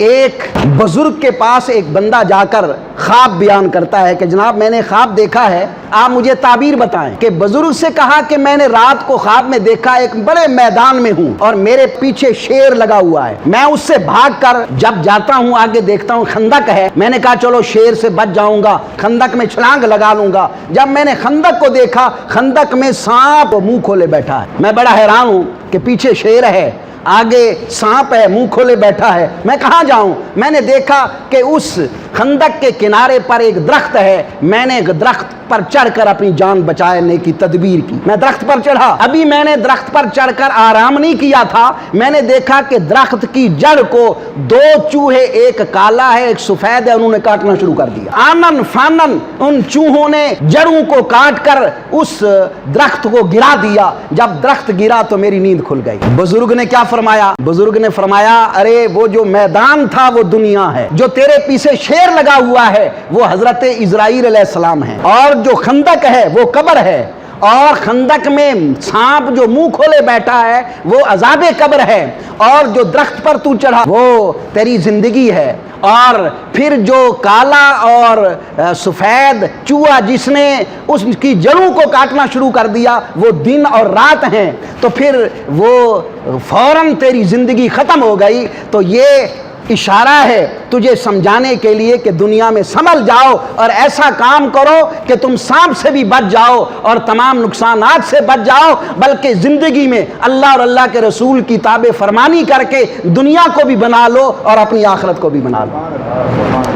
ایک بزرگ کے پاس ایک بندہ جا کر خواب بیان کرتا ہے کہ جناب میں نے خواب دیکھا ہے، آپ مجھے تعبیر بتائیں۔ کہ بزرگ سے کہا کہ میں نے رات کو خواب میں دیکھا ایک بڑے میدان میں ہوں اور میرے پیچھے شیر لگا ہوا ہے، میں اس سے بھاگ کر جب جاتا ہوں آگے دیکھتا ہوں خندق ہے، میں نے کہا چلو شیر سے بچ جاؤں گا، خندق میں چھلانگ لگا لوں گا۔ جب میں نے خندق کو دیکھا، خندق میں سانپ منہ کھولے بیٹھا ہے۔ میں بڑا حیران ہوں کہ پیچھے شیر ہے، آگے سانپ ہے، منہ کھولے بیٹھا ہے، میں کہاں جاؤں؟ میں نے دیکھا کہ اس خندق کے کنارے پر ایک درخت ہے، میں نے درخت پر چڑھ کر اپنی جان بچانے کی تدبیر کی۔ میں درخت پر چڑھا، ابھی میں نے درخت پر چڑھ کر آرام نہیں کیا تھا، میں نے دیکھا کہ درخت کی جڑ کو دو چوہے، ایک کالا ہے ایک سفید ہے، انہوں نے کاٹنا شروع کر دیا۔ آنن فانن ان چوہوں نے جڑوں کو کاٹ کر اس درخت کو گرا دیا۔ جب درخت گرا تو میری نیند کھل گئی۔ بزرگ نے کیا فرمایا؟ بزرگ نے فرمایا ارے وہ جو میدان تھا وہ دنیا ہے، جو تیرے پیچھے شیر لگا ہوا ہے وہ حضرت اسرائیل علیہ السلام ہے، اور جو خندق ہے وہ قبر ہے، اور خندق میں سانپ جو منہ کھولے بیٹھا ہے وہ عذاب قبر ہے، اور جو درخت پر تو چڑھا وہ تیری زندگی ہے، اور پھر جو کالا اور سفید چوہا جس نے اس کی جڑوں کو کاٹنا شروع کر دیا وہ دن اور رات ہیں، تو پھر وہ فوراً تیری زندگی ختم ہو گئی۔ تو یہ اشارہ ہے تجھے سمجھانے کے لیے کہ دنیا میں سنبھل جاؤ اور ایسا کام کرو کہ تم سانپ سے بھی بچ جاؤ اور تمام نقصانات سے بچ جاؤ، بلکہ زندگی میں اللہ اور اللہ کے رسول کی تابع فرمانی کر کے دنیا کو بھی بنا لو اور اپنی آخرت کو بھی بنا لو۔